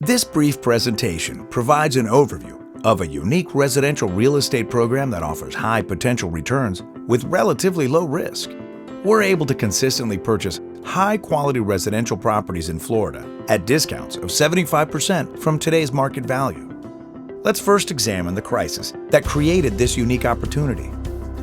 This brief presentation provides an overview of a unique residential real estate program that offers high potential returns with relatively low risk. We're able to consistently purchase high-quality residential properties in Florida at discounts of 75% from today's market value. Let's first examine the crisis that created this unique opportunity.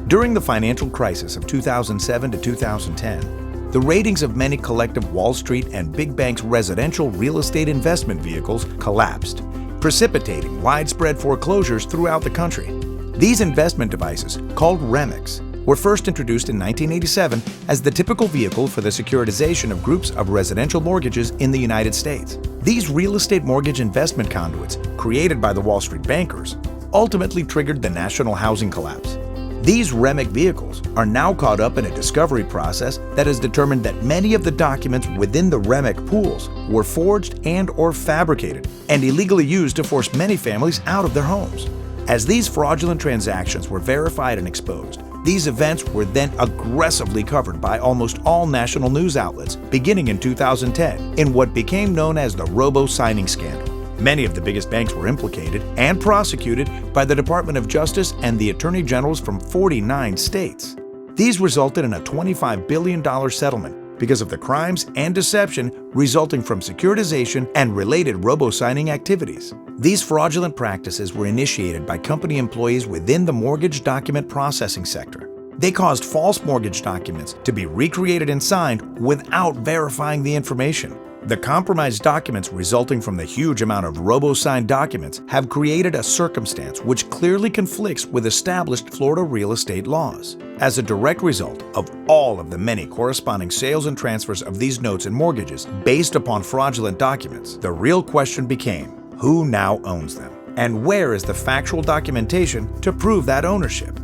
During the financial crisis of 2007 to 2010, the ratings of many collective Wall Street and big banks' residential real estate investment vehicles collapsed, precipitating widespread foreclosures throughout the country. These investment devices, called REMICs, were first introduced in 1987 as the typical vehicle for the securitization of groups of residential mortgages in the United States. These real estate mortgage investment conduits, created by the Wall Street bankers, ultimately triggered the national housing collapse. These REMIC vehicles are now caught up in a discovery process that has determined that many of the documents within the REMIC pools were forged and/or fabricated and illegally used to force many families out of their homes. As these fraudulent transactions were verified and exposed, these events were then aggressively covered by almost all national news outlets beginning in 2010 in what became known as the robo-signing scandal. Many of the biggest banks were implicated and prosecuted by the Department of Justice and the Attorney Generals from 49 states. These resulted in a $25 billion settlement because of the crimes and deception resulting from securitization and related robo-signing activities. These fraudulent practices were initiated by company employees within the mortgage document processing sector. They caused false mortgage documents to be recreated and signed without verifying the information. The compromised documents resulting from the huge amount of robo-signed documents have created a circumstance which clearly conflicts with established Florida real estate laws. As a direct result of all of the many corresponding sales and transfers of these notes and mortgages based upon fraudulent documents, the real question became, who now owns them? And where is the factual documentation to prove that ownership?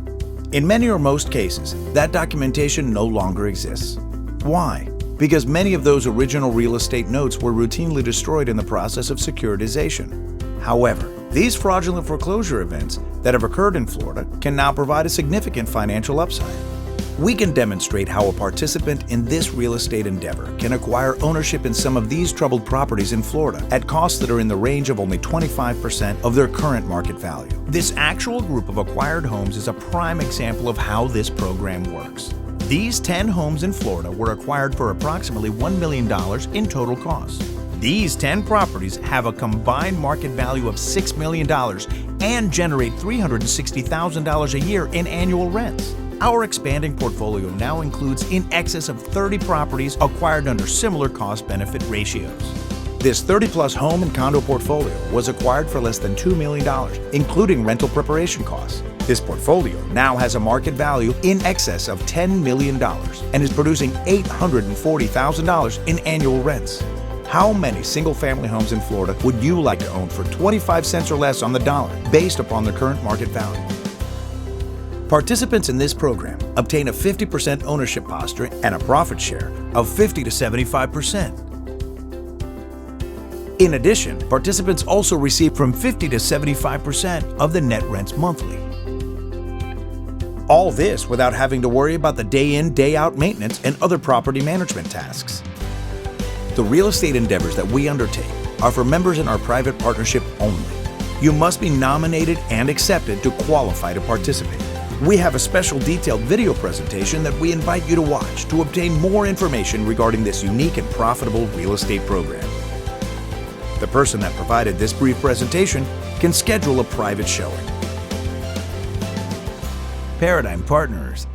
In many or most cases, that documentation no longer exists. Why? Because many of those original real estate notes were routinely destroyed in the process of securitization. However, these fraudulent foreclosure events that have occurred in Florida can now provide a significant financial upside. We can demonstrate how a participant in this real estate endeavor can acquire ownership in some of these troubled properties in Florida at costs that are in the range of only 25% of their current market value. This actual group of acquired homes is a prime example of how this program works. These 10 homes in Florida were acquired for approximately $1 million in total cost. These 10 properties have a combined market value of $6 million and generate $360,000 a year in annual rents. Our expanding portfolio now includes in excess of 30 properties acquired under similar cost-benefit ratios. This 30-plus home and condo portfolio was acquired for less than $2 million, including rental preparation costs. This portfolio now has a market value in excess of $10 million and is producing $840,000 in annual rents. How many single-family homes in Florida would you like to own for 25 cents or less on the dollar based upon their current market value? Participants in this program obtain a 50% ownership posture and a profit share of 50 to 75%. In addition, participants also receive from 50 to 75% of the net rents monthly. All this without having to worry about the day-in, day-out maintenance and other property management tasks. The real estate endeavors that we undertake are for members in our private partnership only. You must be nominated and accepted to qualify to participate. We have a special detailed video presentation that we invite you to watch to obtain more information regarding this unique and profitable real estate program. The person that provided this brief presentation can schedule a private showing. Paradigm Partners